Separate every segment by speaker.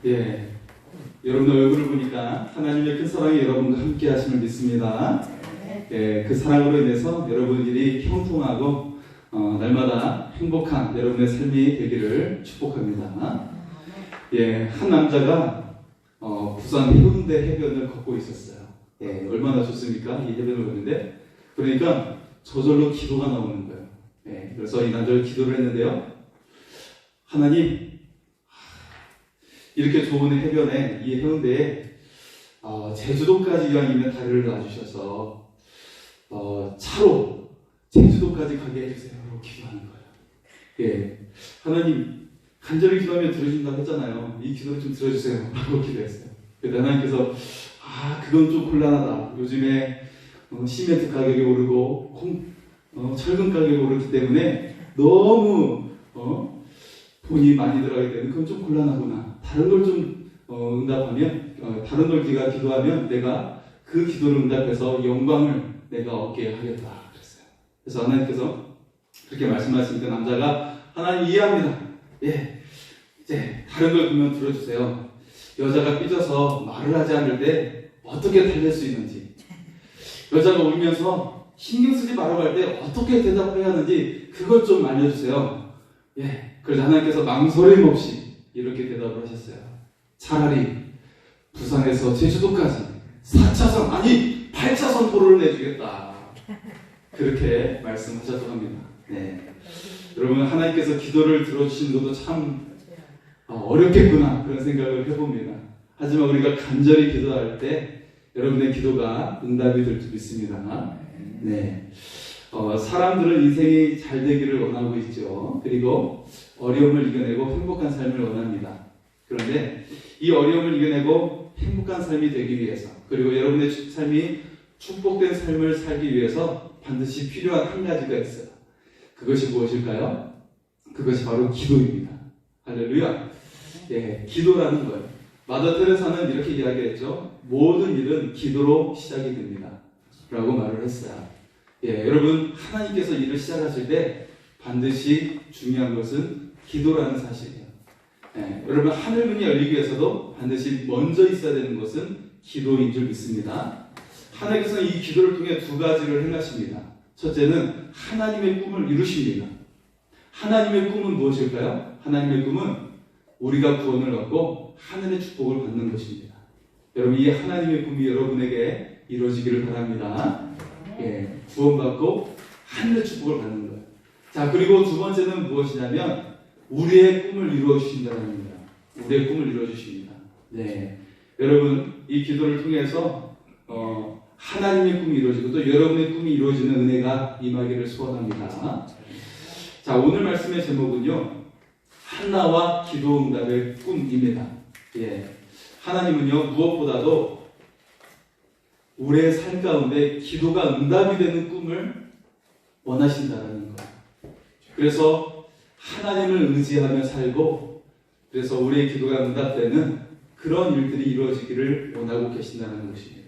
Speaker 1: 예, 여러분 얼굴을 보니까 하나님의 큰 사랑이 여러분과 함께 하심을 믿습니다. 예, 그 사랑으로 인해서 여러분들이 형통하고 날마다 행복한 여러분의 삶이 되기를 축복합니다. 예, 한 남자가 부산 해운대 해변을 걷고 있었어요. 예, 얼마나 좋습니까? 이 해변을 걷는데 그러니까 저절로 기도가 나오는 거예요. 예, 그래서 이 남자가 기도를 했는데요. 하나님, 이렇게 좋은 해변에, 이 해운대에 제주도까지 이왕이면 다리를 놔주셔서 차로 제주도까지 가게 해주세요. 라고 기도하는 거예요. 예, 하나님 간절히 기도하면 들으신다고 했잖아요. 이 기도를 좀 들어주세요. 라고 기도했어요. 그래서 하나님께서 그건 좀 곤란하다. 요즘에 시멘트 가격이 오르고 철근 가격이 오르기 때문에 너무 돈이 많이 들어가게 되는 그건 좀 곤란하구나. 다른 걸 좀 응답하면 다른 걸 네가 기도하면 내가 그 기도를 응답해서 영광을 내가 얻게 하겠다 그랬어요. 그래서 하나님께서 그렇게 말씀하시니까 남자가 하나님 이해합니다. 예, 이제 다른 걸 보면 들어주세요. 여자가 삐져서 말을 하지 않을 때 어떻게 달랠 수 있는지, 여자가 울면서 신경 쓰지 말라고 할 때 어떻게 대답해야 하는지 그걸 좀 알려주세요. 예, 그래서 하나님께서 망설임 없이 이렇게 대답을 하셨어요. 차라리 부산에서 제주도까지 4차선 아니 8차선 도로를 내주겠다. 그렇게 말씀하셨다고 합니다. 네. 여러분 하나님께서 기도를 들어주시는 것도 참 어렵겠구나 그런 생각을 해봅니다. 하지만 우리가 간절히 기도할 때 여러분의 기도가 응답이 될 줄 믿습니다. 네. 사람들은 인생이 잘 되기를 원하고 있죠. 그리고 어려움을 이겨내고 행복한 삶을 원합니다. 그런데 이 어려움을 이겨내고 행복한 삶이 되기 위해서, 그리고 여러분의 삶이 축복된 삶을 살기 위해서 반드시 필요한 한 가지가 있어요. 그것이 무엇일까요? 그것이 바로 기도입니다. 할렐루야. 예, 기도라는 거예요. 마더 테레사는 이렇게 이야기했죠. 모든 일은 기도로 시작이 됩니다. 라고 말을 했어요. 예, 여러분 하나님께서 일을 시작하실 때 반드시 중요한 것은 기도라는 사실이에요. 예, 여러분 하늘문이 열리기 위해서도 반드시 먼저 있어야 되는 것은 기도인 줄 믿습니다. 하나님께서는 이 기도를 통해 두 가지를 행하십니다. 첫째는 하나님의 꿈을 이루십니다. 하나님의 꿈은 무엇일까요? 하나님의 꿈은 우리가 구원을 얻고 하늘의 축복을 받는 것입니다. 여러분 이 하나님의 꿈이 여러분에게 이루어지기를 바랍니다. 예, 구원받고 하늘의 축복을 받는 거예요. 자, 그리고 두 번째는 무엇이냐면 우리의 꿈을 이루어 주신다는 겁니다. 우리의 꿈을 이루어 주십니다. 네, 여러분 이 기도를 통해서 하나님의 꿈이 이루어지고 또 여러분의 꿈이 이루어지는 은혜가 임하기를 소원합니다. 자, 오늘 말씀의 제목은요, 한나와 기도 응답의 꿈입니다. 예, 하나님은요 무엇보다도 우리의 삶 가운데 기도가 응답이 되는 꿈을 원하신다는 거예요. 그래서 하나님을 의지하며 살고, 그래서 우리의 기도가 응답되는 그런 일들이 이루어지기를 원하고 계신다는 것입니다.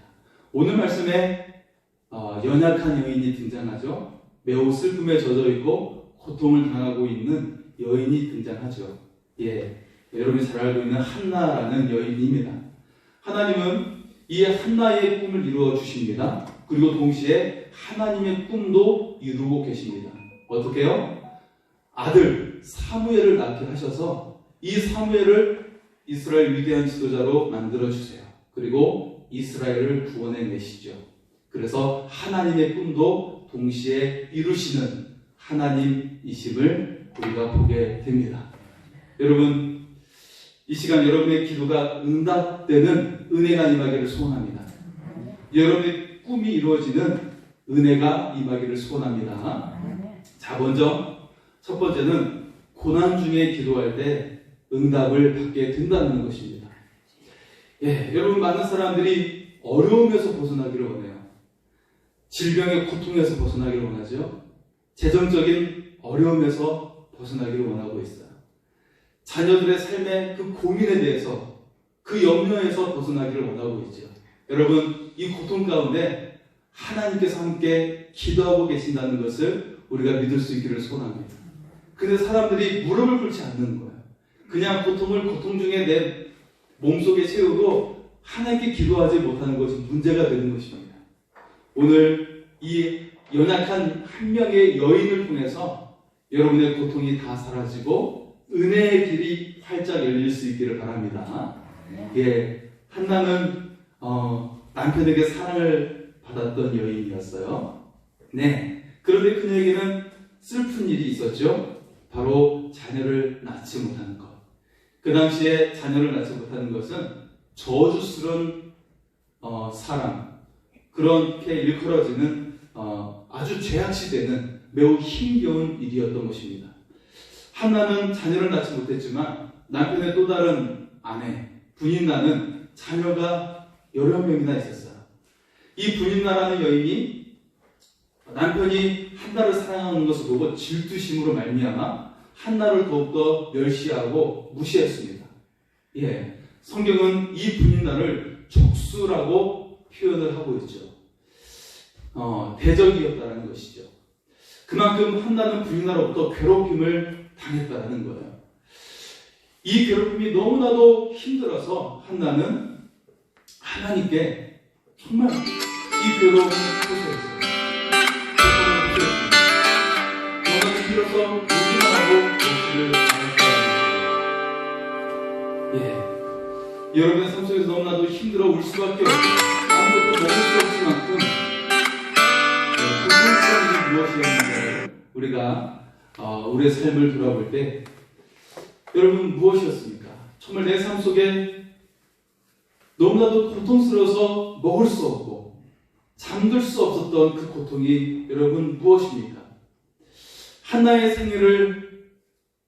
Speaker 1: 오늘 말씀에 연약한 여인이 등장하죠. 매우 슬픔에 젖어 있고 고통을 당하고 있는 여인이 등장하죠. 예, 여러분이 잘 알고 있는 한나라는 여인입니다. 하나님은 이 한나의 꿈을 이루어 주십니다. 그리고 동시에 하나님의 꿈도 이루고 계십니다. 어떻게요? 아들 사무엘을 낳게 하셔서 이 사무엘을 이스라엘 위대한 지도자로 만들어 주세요. 그리고 이스라엘을 구원해 내시죠. 그래서 하나님의 꿈도 동시에 이루시는 하나님이심을 우리가 보게 됩니다. 여러분 이 시간 여러분의 기도가 응답되는 은혜가 임하기를 소원합니다. 여러분의 꿈이 이루어지는 은혜가 임하기를 소원합니다. 자, 먼저 첫 번째는 고난 중에 기도할 때 응답을 받게 된다는 것입니다. 예, 여러분 많은 사람들이 어려움에서 벗어나기를 원해요. 질병의 고통에서 벗어나기를 원하죠. 재정적인 어려움에서 벗어나기를 원하고 있어요. 자녀들의 삶의 그 고민에 대해서, 그 염려에서 벗어나기를 원하고 있죠. 여러분 이 고통 가운데 하나님께서 함께 기도하고 계신다는 것을 우리가 믿을 수 있기를 소원합니다. 근데 사람들이 무릎을 꿇지 않는 거예요. 그냥 고통을 고통 중에 몸속에 채우고 하나님께 기도하지 못하는 것이 문제가 되는 것입니다. 오늘 이 연약한 한 명의 여인을 통해서 여러분의 고통이 다 사라지고 은혜의 길이 활짝 열릴 수 있기를 바랍니다. 예, 한나는 남편에게 사랑을 받았던 여인이었어요. 네, 그런데 그녀에게는 슬픈 일이 있었죠. 바로 자녀를 낳지 못하는 것. 그 당시에 자녀를 낳지 못하는 것은 저주스러운 사람, 그렇게 일컬어지는 아주 죄악시되는 매우 힘겨운 일이었던 것입니다. 한나는 자녀를 낳지 못했지만 남편의 또 다른 아내 분인나는 자녀가 여러 명이나 있었어요. 이 분인나라는 여인이 남편이 한나를 사랑하는 것을 보고 질투심으로 말미암아 한나를 더욱더 멸시하고 무시했습니다. 예, 성경은 이 분인나를 족수라고 표현을 하고 있죠. 대적이었다는 것이죠. 그만큼 한나는 분인나로부터 괴롭힘을 당했다는 거예요. 이 괴롭힘이 너무나도 힘들어서 한나는 하나님께 정말 이 괴로움을 호소했어요. 너무 힘들어서 울기만 하고 욕심을 당했다는 거예요. 예, 여러분의 삶 속에서 너무나도 힘들어 울 수밖에 없고 아무것도 먹을 수 없을 만큼 그 무엇이었는지 우리가 우리의 삶을 돌아볼 때 여러분 무엇이었습니까? 정말 내 삶 속에 너무나도 고통스러워서 먹을 수 없고 잠들 수 없었던 그 고통이 여러분 무엇입니까? 한나의 생애를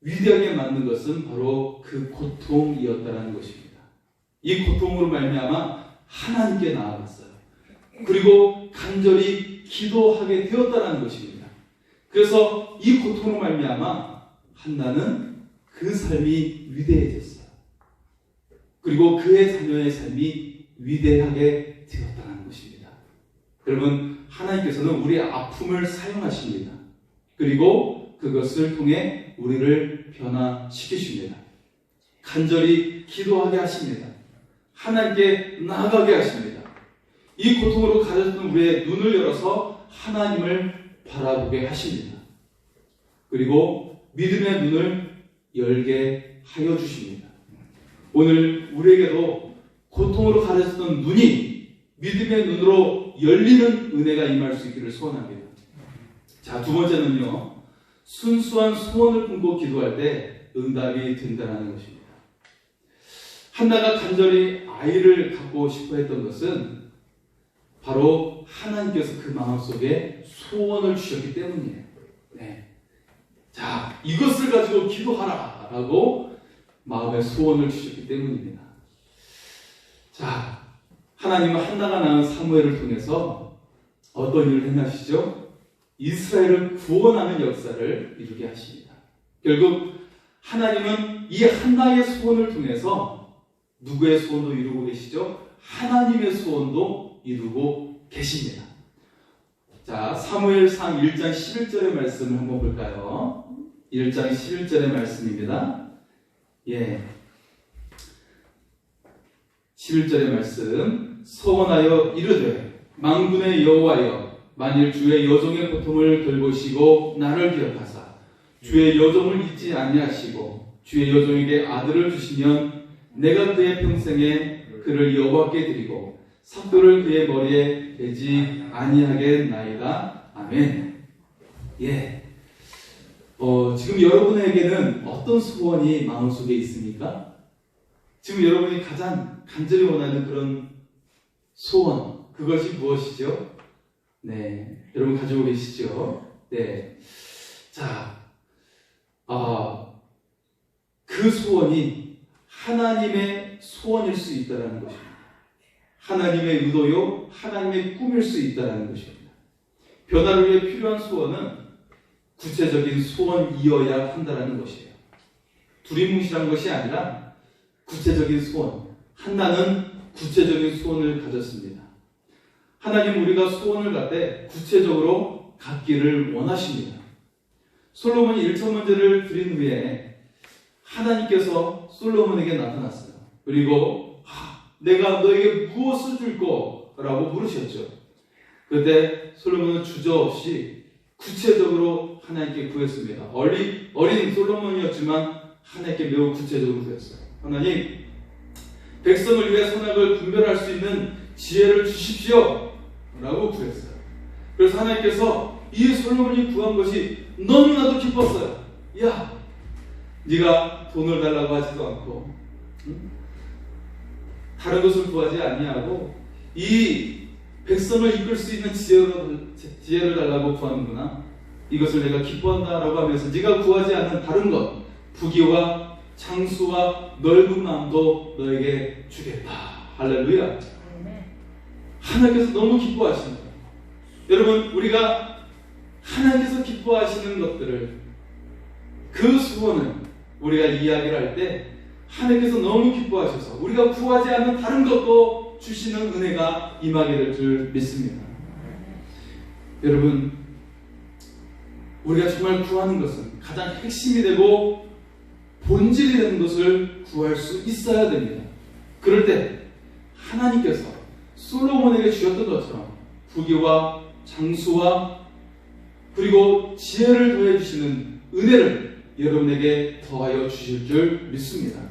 Speaker 1: 위대하게 만든 것은 바로 그 고통이었다는 것입니다. 이 고통으로 말미암아 하나님께 나아갔어요. 그리고 간절히 기도하게 되었다는 것입니다. 그래서 이 고통으로 말미암아 한나는 그 삶이 위대해졌어요. 그리고 그의 자녀의 삶이 위대하게 되었다는 것입니다. 여러분, 하나님께서는 우리의 아픔을 사용하십니다. 그리고 그것을 통해 우리를 변화시키십니다. 간절히 기도하게 하십니다. 하나님께 나아가게 하십니다. 이 고통으로 가졌던 우리의 눈을 열어서 하나님을 바라보게 하십니다. 그리고 믿음의 눈을 열게 하여 주십니다. 오늘 우리에게도 고통으로 가졌던 눈이 믿음의 눈으로 열리는 은혜가 임할 수 있기를 소원합니다. 자, 두 번째는요, 순수한 소원을 품고 기도할 때 응답이 된다는 것입니다. 한나가 간절히 아이를 갖고 싶어 했던 것은 바로 하나님께서 그 마음속에 소원을 주셨기 때문이에요. 네. 자, 이것을 가지고 기도하라 라고 마음의 소원을 주셨기 때문입니다. 자, 하나님은 한나가 낳은 사무엘을 통해서 어떤 일을 행하시죠? 이스라엘을 구원하는 역사를 이루게 하십니다. 결국 하나님은 이 한나의 소원을 통해서 누구의 소원도 이루고 계시죠? 하나님의 소원도 이루고 계십니다. 자, 사무엘상 1장 11절의 말씀을 한번 볼까요? 1장 11절의 말씀입니다. 예. 11절의 말씀. 소원하여 이르되 만군의 여호와여, 만일 주의 여종의 고통을 돌보시고 나를 기억하사 주의 여종을 잊지 아니하시고 주의 여종에게 아들을 주시면 내가 그의 평생에 그를 여호와께 드리고 삭도를 그의 머리에 대지 아니하겠나이다. 아멘. 예. 지금 여러분에게는 어떤 소원이 마음속에 있습니까? 지금 여러분이 가장 간절히 원하는 그런 소원, 그것이 무엇이죠? 네, 여러분 가지고 계시죠? 네. 자, 그 소원이 하나님의 소원일 수 있다는 것입니다. 하나님의 의도요, 하나님의 꿈일 수 있다는 것입니다. 변화를 위해 필요한 소원은 구체적인 소원이어야 한다는 것이에요. 두리뭉실한 것이 아니라 구체적인 소원. 한나는 구체적인 소원을 가졌습니다. 하나님, 우리가 소원을 갖되 구체적으로 갖기를 원하십니다. 솔로몬이 1천 문제를 드린 후에 하나님께서 솔로몬에게 나타났어요. 그리고 내가 너에게 무엇을 줄 거라고 물으셨죠. 그때 솔로몬은 주저없이 구체적으로 하나님께 구했습니다. 어린 솔로몬이었지만 하나님께 매우 구체적으로 구했어요. 하나님, 백성을 위해 선악을 분별할 수 있는 지혜를 주십시오 라고 구했어요. 그래서 하나님께서 이 솔로몬이 구한 것이 너무나도 기뻤어요. 야, 네가 돈을 달라고 하지도 않고 다른 것을 구하지 아니하고 이 백성을 이끌 수 있는 지혜를 달라고 구하는구나. 이것을 내가 기뻐한다라고 하면서 네가 구하지 않는 다른 것, 부귀와 장수와 넓은 마음도 너에게 주겠다. 할렐루야. 하나님께서 너무 기뻐하시는 거예요. 여러분, 우리가 하나님께서 기뻐하시는 것들을, 그 소원을 우리가 이야기를 할 때 하나님께서 너무 기뻐하셔서 우리가 구하지 않는 다른 것도 주시는 은혜가 임하게 될 줄 믿습니다. 여러분, 우리가 정말 구하는 것은 가장 핵심이 되고 본질이 되는 것을 구할 수 있어야 됩니다. 그럴 때 하나님께서 솔로몬에게 주셨던 것처럼 부귀와 장수와 그리고 지혜를 더해 주시는 은혜를 여러분에게 더하여 주실 줄 믿습니다.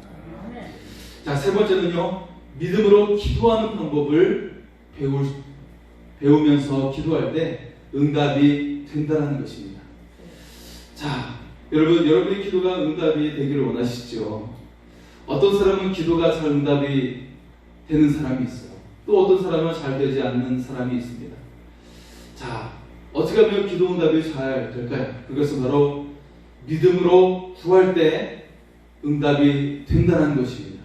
Speaker 1: 자, 세 번째는요, 믿음으로 기도하는 방법을 배우면서 기도할 때 응답이 된다는 것입니다. 자, 여러분의 기도가 응답이 되기를 원하시죠? 어떤 사람은 기도가 잘 응답이 되는 사람이 있어요. 또 어떤 사람은 잘 되지 않는 사람이 있습니다. 자, 어떻게 하면 기도 응답이 잘 될까요? 그것은 바로 믿음으로 구할 때 응답이 된다는 것입니다.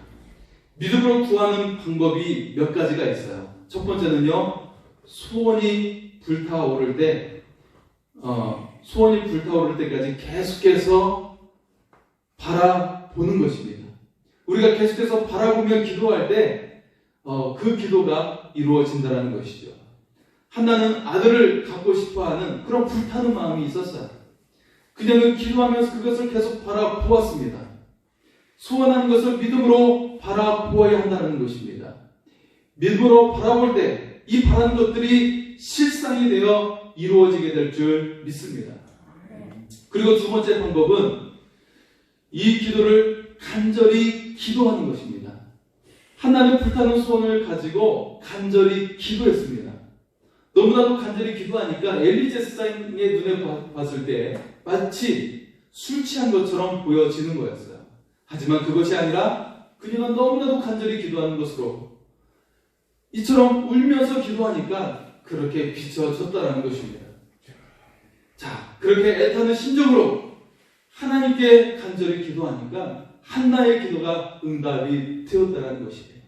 Speaker 1: 믿음으로 구하는 방법이 몇 가지가 있어요. 첫 번째는요, 소원이 불타오를 때까지 계속해서 바라보는 것입니다. 우리가 계속해서 바라보며 기도할 때 그 기도가 이루어진다는 것이죠. 한나는 아들을 갖고 싶어하는 그런 불타는 마음이 있었어요. 그녀는 기도하면서 그것을 계속 바라보았습니다. 소원하는 것을 믿음으로 바라보아야 한다는 것입니다. 믿음으로 바라볼 때 이 바라는 것들이 실상이 되어 이루어지게 될 줄 믿습니다. 그리고 두 번째 방법은 이 기도를 간절히 기도하는 것입니다. 한나는 불타는 소원을 가지고 간절히 기도했습니다. 너무나도 간절히 기도하니까 엘리 제사장의 눈에 봤을 때 마치 술 취한 것처럼 보여지는 거였어요. 하지만 그것이 아니라 그녀가 너무나도 간절히 기도하는 것으로 이처럼 울면서 기도하니까 그렇게 비춰졌다는 것입니다. 자, 그렇게 애타는 심정으로 하나님께 간절히 기도하니까 한나의 기도가 응답이 되었다는 것이에요.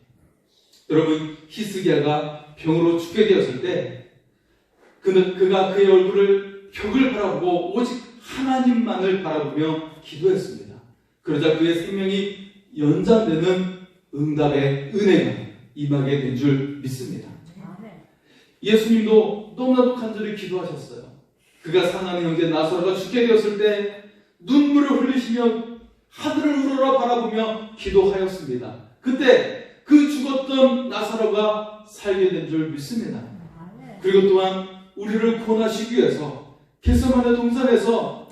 Speaker 1: 여러분, 히스기야가 병으로 죽게 되었을 때 그가 그의 얼굴을 벽을 바라보고 오직 하나님만을 바라보며 기도했습니다. 그러자 그의 생명이 연장되는 응답의 은혜가 임하게 된 줄 믿습니다. 예수님도 너무나도 간절히 기도하셨어요. 그가 사랑하는 형제 나사로가 죽게 되었을 때 눈물을 흘리시며 하늘을 우러러 바라보며 기도하였습니다. 그때 그 죽었던 나사로가 살게 된 줄 믿습니다. 그리고 또한 우리를 구원하시기 위해서 겟세마네 동산에서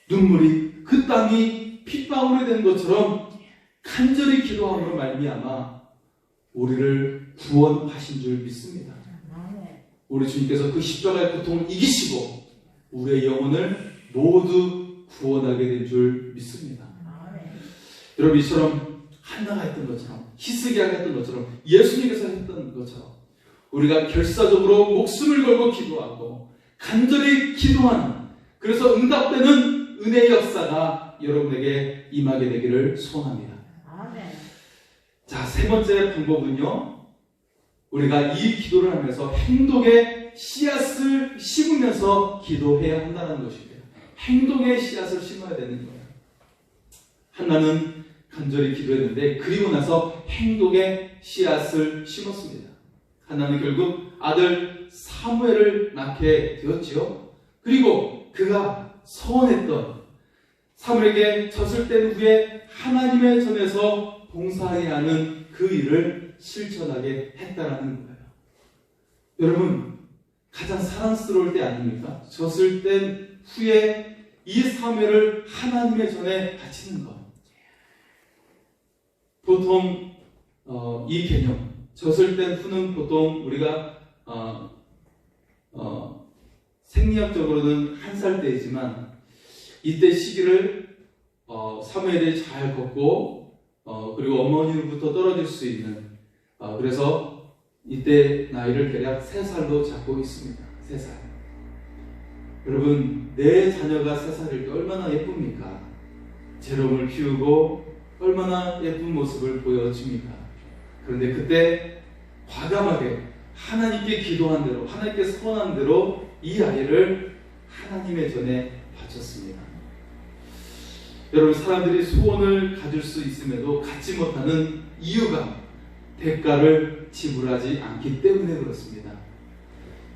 Speaker 1: 눈물이 그 땅이 핏방울이 된 것처럼 간절히 기도함으로 말미암아 우리를 구원하신 줄 믿습니다. 우리 주님께서 그 십자가의 고통을 이기시고 우리의 영혼을 모두 구원하게 된 줄 믿습니다. 여러분, 이처럼 한나가 했던 것처럼, 히스기야가 했던 것처럼, 예수님께서 했던 것처럼 우리가 결사적으로 목숨을 걸고 기도하고 간절히 기도하는, 그래서 응답되는 은혜의 역사가 여러분에게 임하게 되기를 소원합니다. 자, 세 번째 방법은요, 우리가 이 기도를 하면서 행동의 씨앗을 심으면서 기도해야 한다는 것입니다. 행동의 씨앗을 심어야 되는 거예요. 한나는 간절히 기도했는데 그리고 나서 행동의 씨앗을 심었습니다. 한나는 결국 아들 사무엘을 낳게 되었지요. 그리고 그가 서원했던, 사무엘에게 젖을 뗀 후에 하나님의 전에서 봉사해야 하는 그 일을 실천하게 했다라는 거예요. 여러분, 가장 사랑스러울 때 아닙니까? 졌을 땐 후에 이 사명을 하나님의 전에 바치는 것. 보통 이 개념, 졌을 땐 후는 보통 우리가 생리학적으로는 한 살 때이지만 이때 시기를 사무엘이 잘 걷고 그리고 어머니로부터 떨어질 수 있는 그래서 이때 나이를 대략 3살로 잡고 있습니다. 3살. 여러분, 내 자녀가 3살일 때 얼마나 예쁩니까? 재롱을 피우고 얼마나 예쁜 모습을 보여줍니까? 그런데 그때 과감하게 하나님께 기도한 대로, 하나님께 소원한 대로 이 아이를 하나님의 전에 바쳤습니다. 여러분, 사람들이 소원을 가질 수 있음에도 갖지 못하는 이유가 대가를 지불하지 않기 때문에 그렇습니다.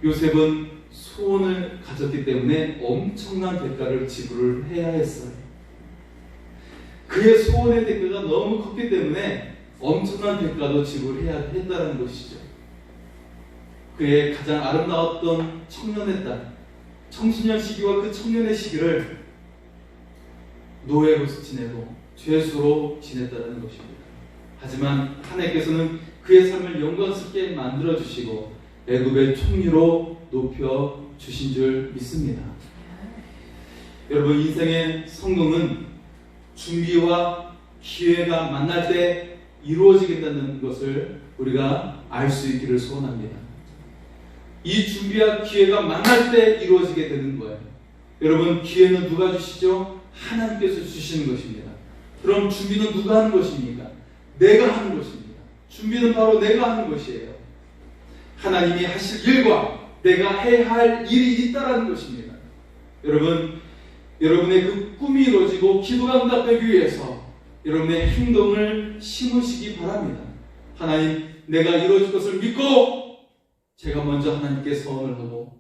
Speaker 1: 요셉은 소원을 가졌기 때문에 엄청난 대가를 지불을 해야 했어요. 그의 소원의 대가가 너무 컸기 때문에 엄청난 대가도 지불해야 했다는 것이죠. 그의 가장 아름다웠던 청년의 딸, 청소년 시기와 그 청년의 시기를 노예로서 지내고 죄수로 지냈다는 것입니다. 하지만 하나님께서는 그의 삶을 영광스럽게 만들어주시고 애굽의 총리로 높여주신 줄 믿습니다. 여러분, 인생의 성공은 준비와 기회가 만날 때 이루어지겠다는 것을 우리가 알 수 있기를 소원합니다. 이 준비와 기회가 만날 때 이루어지게 되는 거예요. 여러분, 기회는 누가 주시죠? 하나님께서 주시는 것입니다. 그럼 준비는 누가 하는 것입니까? 내가 하는 것입니다. 준비는 바로 내가 하는 것이에요. 하나님이 하실 일과 내가 해야 할 일이 있다라는 것입니다. 여러분, 여러분의 그 꿈이 이루어지고 기도가 응답되기 위해서 여러분의 행동을 심으시기 바랍니다. 하나님, 내가 이루어질 것을 믿고 제가 먼저 하나님께 서원을 하고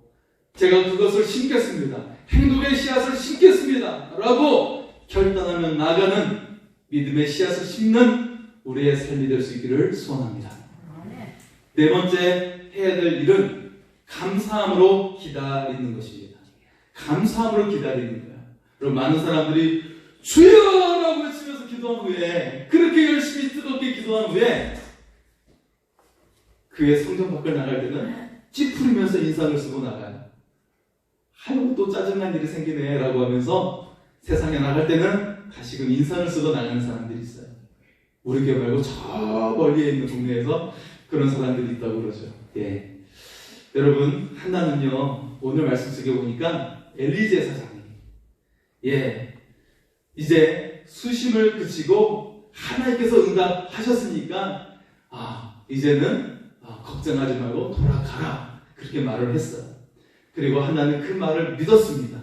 Speaker 1: 제가 그것을 심겠습니다. 행동의 씨앗을 심겠습니다. 라고 결단하며 나가는 믿음의 씨앗을 심는 우리의 삶이 될 수 있기를 소원합니다. 네 번째 해야 될 일은 감사함으로 기다리는 것입니다. 감사함으로 기다리는 거예요. 그럼 많은 사람들이 주여라고 외치면서 기도한 후에, 그렇게 열심히 뜨겁게 기도한 후에 그의 성전 밖을 나갈 때는 찌푸리면서 인상을 쓰고 나가요. 아이고, 또 짜증난 일이 생기네 라고 하면서 세상에 나갈 때는 다시금 인상을 쓰고 나가는 사람들이 있어요. 우리 교회 말고 저 멀리에 있는 동네에서 그런 사람들이 있다고 그러죠. 예. 여러분, 한나는요, 오늘 말씀 속에 보니까 엘리 제사장이 이제 수심을 그치고 하나님께서 응답하셨으니까 이제는 걱정하지 말고 돌아가라, 그렇게 말을 했어요. 그리고 한나는 그 말을 믿었습니다.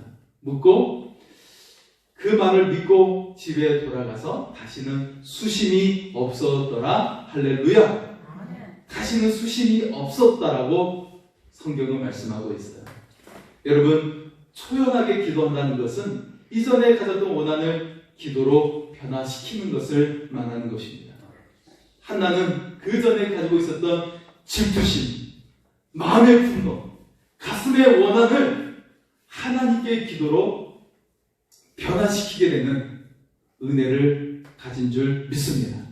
Speaker 1: 그 말을 믿고 집에 돌아가서 다시는 수심이 없었더라. 할렐루야. 다시는 수심이 없었다라고 성경은 말씀하고 있어요. 여러분, 초연하게 기도한다는 것은 이전에 가졌던 원한을 기도로 변화시키는 것을 말하는 것입니다. 한나는 그 전에 가지고 있었던 질투심, 마음의 분노, 가슴의 원한을 하나님께 기도로 변화시키게 되는 은혜를 가진 줄 믿습니다.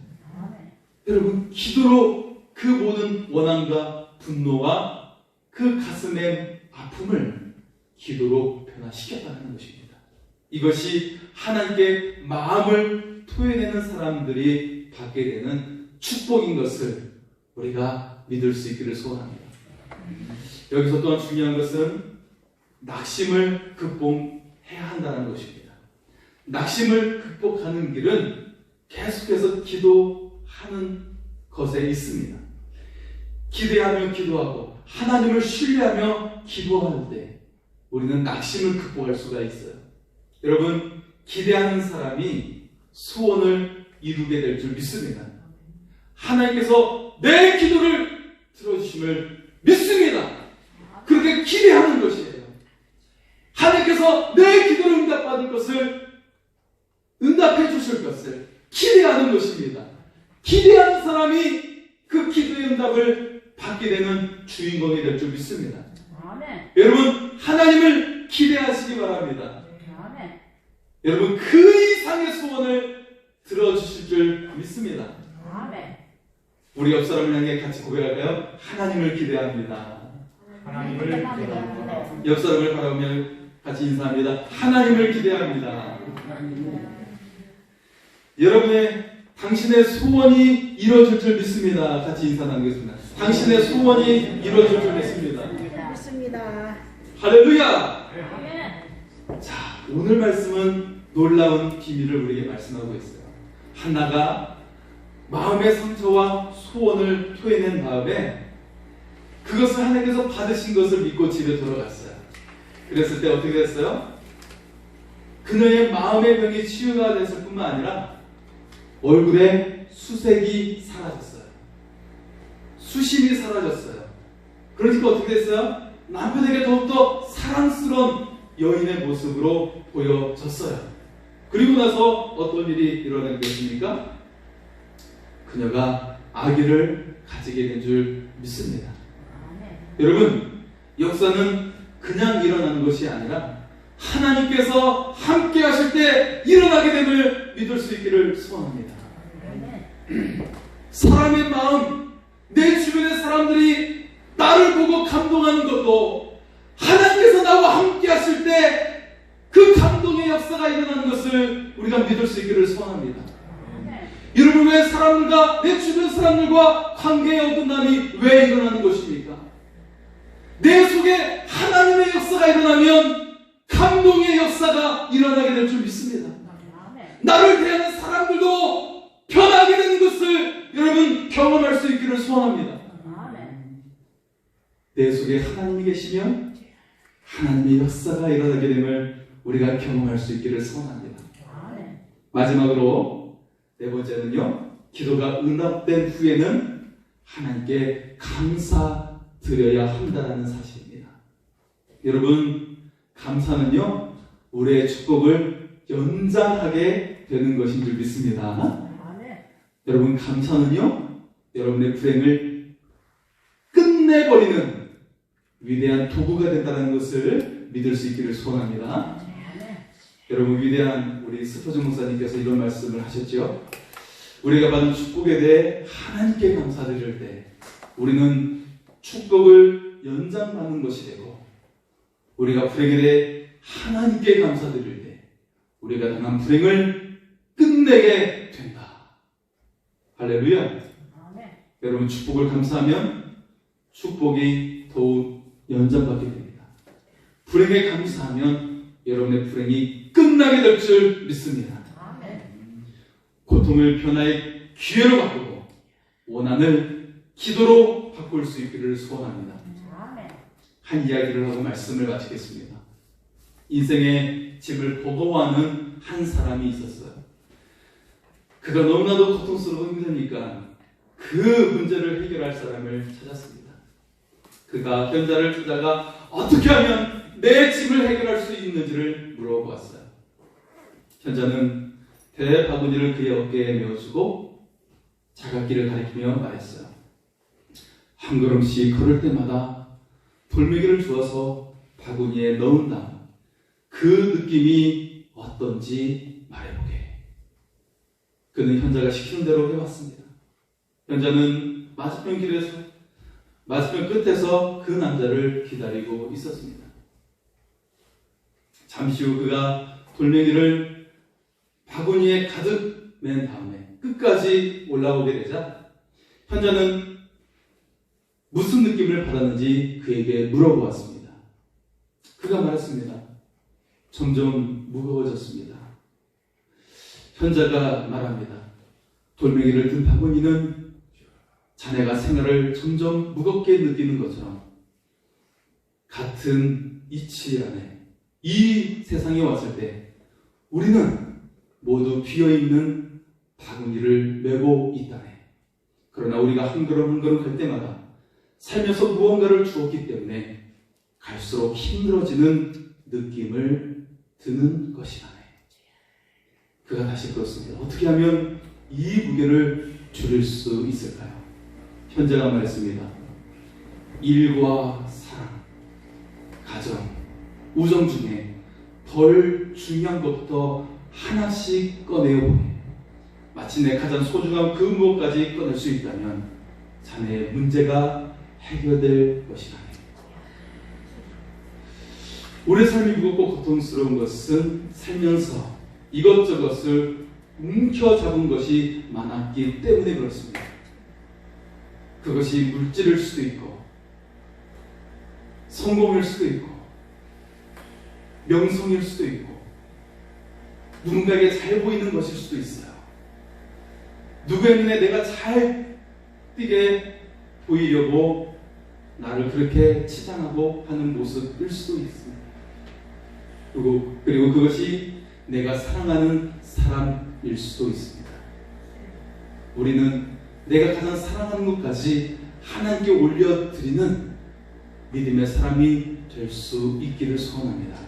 Speaker 1: 여러분, 기도로 그 모든 원한과 분노와 그 가슴의 아픔을 기도로 변화시켰다는 것입니다. 이것이 하나님께 마음을 토해내는 사람들이 받게 되는 축복인 것을 우리가 믿을 수 있기를 소원합니다. 여기서 또한 중요한 것은 낙심을 극복해야 한다는 것입니다. 낙심을 극복하는 길은 계속해서 기도하는 것에 있습니다. 기대하며 기도하고 하나님을 신뢰하며 기도할 때 우리는 낙심을 극복할 수가 있어요. 여러분, 기대하는 사람이 소원을 이루게 될 줄 믿습니다. 하나님께서 내 기도를 들어주심을 믿습니다. 그렇게 기대하는 것이에요. 하나님께서 내 기도를 응답받을 것을, 응답해 주실 것을 기대하는 것입니다. 기대하는 사람이 그 기도의 응답을 받게 되는 주인공이 될 줄 믿습니다.
Speaker 2: 아멘.
Speaker 1: 여러분, 하나님을 기대하시기 바랍니다.
Speaker 2: 아멘.
Speaker 1: 여러분, 그 이상의 소원을 들어주실 줄 믿습니다.
Speaker 2: 아멘.
Speaker 1: 우리 옆 사람을 향해 같이 고백할까요? 하나님을 기대합니다.
Speaker 3: 하나님을 기대합니다.
Speaker 1: 옆 사람을 바라보며 같이 인사합니다. 하나님을 기대합니다. 여러분의 당신의 소원이 이루어질 줄 믿습니다. 같이 인사 나누겠습니다. 당신의 소원이 이루어질 줄 믿습니다.
Speaker 2: 믿습니다.
Speaker 1: 할렐루야!
Speaker 2: 아멘.
Speaker 1: 자, 오늘 말씀은 놀라운 비밀을 우리에게 말씀하고 있어요. 하나가 마음의 상처와 소원을 토해낸 다음에 그것을 하나님께서 받으신 것을 믿고 집에 돌아갔어요. 그랬을 때 어떻게 됐어요? 그녀의 마음의 병이 치유가 됐을 뿐만 아니라 얼굴에 수색이 사라졌어요. 수심이 사라졌어요. 그러니까 어떻게 됐어요? 남편에게 더욱더 사랑스러운 여인의 모습으로 보여졌어요. 그리고 나서 어떤 일이 일어난 것입니까? 그녀가 아기를 가지게 된 줄 믿습니다. 여러분, 역사는 그냥 일어나는 것이 아니라 하나님께서 함께 하실 때 일어나게 됨을 믿을 수 있기를 소원합니다. 사람의 마음, 내 주변의 사람들이 나를 보고 감동하는 것도 하나님께서 나와 함께 하실 때 그 감동의 역사가 일어나는 것을 우리가 믿을 수 있기를 소원합니다. 여러분, 왜 사람들과 내 주변 사람들과 관계의 어긋남이 왜 일어나는 것입니까? 내 속에 하나님의 역사가 일어나면 감동의 역사가 일어나게 될 줄 믿습니다. 나를 대하는 사람들도 변하게 되는 것을 여러분 경험할 수 있기를 소원합니다. 내 속에 하나님이 계시면 하나님의 역사가 일어나게 됨을 우리가 경험할 수 있기를 소원합니다. 마지막으로 네 번째는요, 기도가 응답된 후에는 하나님께 감사드려야 한다는 사실입니다. 여러분, 감사는요, 우리의 축복을 연장하게 되는 것인 줄 믿습니다. 여러분, 감사는요, 여러분의 불행을 끝내버리는 위대한 도구가 된다는 것을 믿을 수 있기를 소원합니다. 여러분, 위대한 우리 스퍼전 목사님께서 이런 말씀을 하셨죠. 우리가 받은 축복에 대해 하나님께 감사드릴 때 우리는 축복을 연장받는 것이 되고, 우리가 불행에 대해 하나님께 감사드릴 때 우리가 당한 불행을 끝내게 된다. 할렐루야. 여러분, 축복을 감사하면 축복이 더욱 연장받게 됩니다. 불행에 감사하면 여러분의 불행이 끝나게 될 줄 믿습니다. 고통을 변화의 기회로 바꾸고 원한을 기도로 바꿀 수 있기를 소원합니다. 한 이야기를 하고 말씀을 마치겠습니다. 인생의 짐을 버거워하는 한 사람이 있었어요. 그가 너무나도 고통스럽고 힘드니까 그 문제를 해결할 사람을 찾았습니다. 그가 현자를 찾아가 어떻게 하면 내 짐을 해결할 수 있는지를 물어보았어요. 현자는 대바구니를 그의 어깨에 메어주고 자각기를 가리키며 말했어요. 한 걸음씩 걸을 때마다 돌멩이를 주어서 바구니에 넣은 다음 그 느낌이 어떤지 말해보게. 그는 현자가 시키는 대로 해왔습니다. 현자는 맞은편 끝에서 그 남자를 기다리고 있었습니다. 잠시 후 그가 돌멩이를 바구니에 가득 맨 다음에 끝까지 올라오게 되자 현자는 무슨 느낌을 받았는지 그에게 물어보았습니다. 그가 말했습니다. 점점 무거워졌습니다. 현자가 말합니다. 돌멩이를 든 바구니는 자네가 생활을 점점 무겁게 느끼는 것처럼 같은 이치 안에 이 세상에 왔을 때 우리는 모두 비어있는 바구니를 메고 있다네. 그러나 우리가 한 걸음 한 걸음 갈 때마다 살면서 무언가를 주었기 때문에 갈수록 힘들어지는 느낌을 드는 것이라네. 그가 다시 그렇습니다. 어떻게 하면 이 무게를 줄일 수 있을까요? 현재가 말했습니다. 일과 사랑, 가정, 우정 중에 덜 중요한 것부터 하나씩 꺼내어 보니 마치 내 가장 소중한 그 무엇까지 꺼낼 수 있다면 자네의 문제가 해결될 것이라네. 우리 삶이 무겁고 고통스러운 것은 살면서 이것저것을 움켜잡은 것이 많았기 때문에 그렇습니다. 그것이 물질일 수도 있고 성공일 수도 있고 명성일 수도 있고 누군가에게 잘 보이는 것일 수도 있어요. 누구의 눈에 내가 잘 띄게 보이려고 나를 그렇게 치장하고 하는 모습일 수도 있습니다. 그리고 그것이 내가 사랑하는 사람일 수도 있습니다. 우리는 내가 가장 사랑하는 것까지 하나님께 올려드리는 믿음의 사람이 될 수 있기를 소원합니다.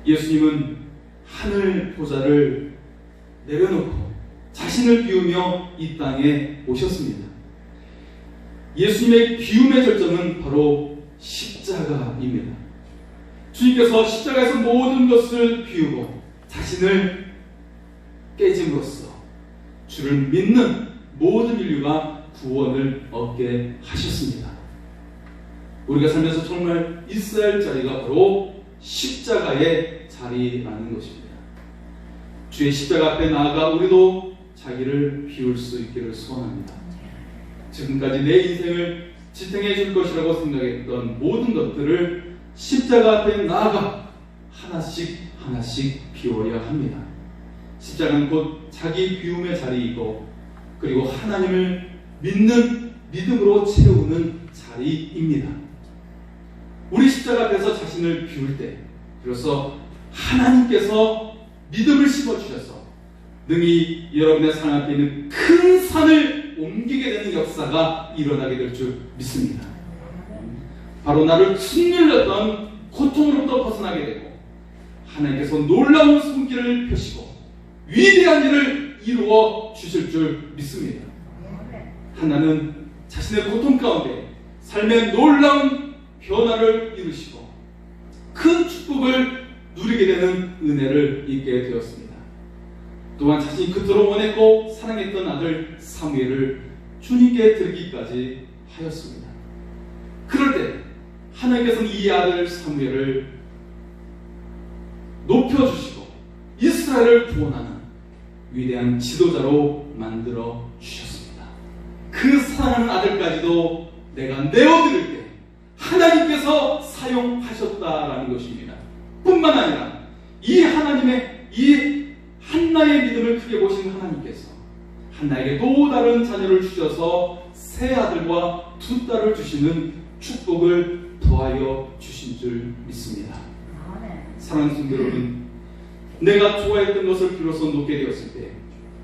Speaker 1: 예수님은 하늘 보좌를 내려놓고 자신을 비우며 이 땅에 오셨습니다. 예수님의 비움의 절정은 바로 십자가입니다. 주님께서 십자가에서 모든 것을 비우고 자신을 깨짐으로써 주를 믿는 모든 인류가 구원을 얻게 하셨습니다. 우리가 살면서 정말 있어야 할 자리가 바로 십자가의 자리라는 것입니다. 주의 십자가 앞에 나아가 우리도 자기를 비울 수 있기를 소원합니다. 지금까지 내 인생을 지탱해 줄 것이라고 생각했던 모든 것들을 십자가 앞에 나아가 하나씩 하나씩 비워야 합니다. 십자가는 곧 자기 비움의 자리이고 그리고 하나님을 믿는 믿음으로 채우는 자리입니다. 우리 십자가 앞에서 자신을 비울 때 비로소 하나님께서 믿음을 심어주셔서 능히 여러분의 삶 앞에 있는 큰 산을 옮기게 되는 역사가 일어나게 될 줄 믿습니다. 바로 나를 짓눌렸던 고통으로부터 벗어나게 되고 하나님께서 놀라운 손길을 펴시고 위대한 일을 이루어 주실 줄 믿습니다. 하나는 자신의 고통 가운데 삶의 놀라운 변화를 이루시고 큰 축복을 누리게 되는 은혜를 입게 되었습니다. 또한 자신이 그토록 원했고 사랑했던 아들 사무엘을 주님께 드리기까지 하였습니다. 그럴 때 하나님께서는 이 아들 사무엘을 높여주시고 이스라엘을 구원하는 위대한 지도자로 만들어 주셨습니다. 그 사랑하는 아들까지도 내가 내어드릴 때 하나님께서 사용하셨다라는 것입니다. 뿐만 아니라 이 하나님의 이 한나의 믿음을 크게 보신 하나님께서 한나에게 또 다른 자녀를 주셔서 세 아들과 두 딸을 주시는 축복을 더하여 주신 줄 믿습니다. 사랑하는 성도 여러분, 내가 좋아했던 것을 비로소 놓게 되었을 때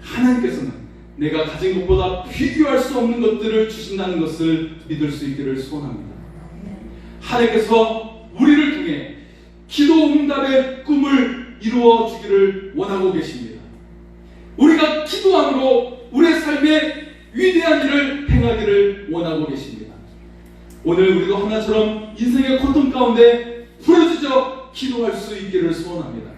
Speaker 1: 하나님께서는 내가 가진 것보다 비교할 수 없는 것들을 주신다는 것을 믿을 수 있기를 소원합니다. 하나님께서 우리를 통해 기도 응답의 꿈을 이루어 주기를 원하고 계십니다. 우리가 기도함으로 우리의 삶에 위대한 일을 행하기를 원하고 계십니다. 오늘 우리도 하나처럼 인생의 고통 가운데 부르짖어 기도할 수 있기를 소원합니다.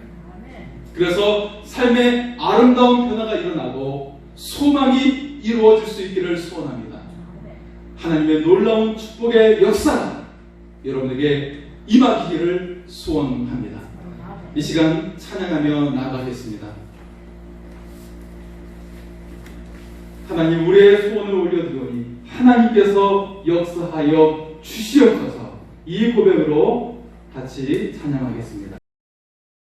Speaker 1: 그래서 삶의 아름다운 변화가 일어나고 소망이 이루어질 수 있기를 소원합니다. 하나님의 놀라운 축복의 역사가 여러분에게 임하기를 소원합니다. 이 시간 찬양하며 나아가겠습니다. 하나님, 우리의 소원을 올려드리오니 하나님께서 역사하여 주시옵소서. 이 고백으로 같이 찬양하겠습니다.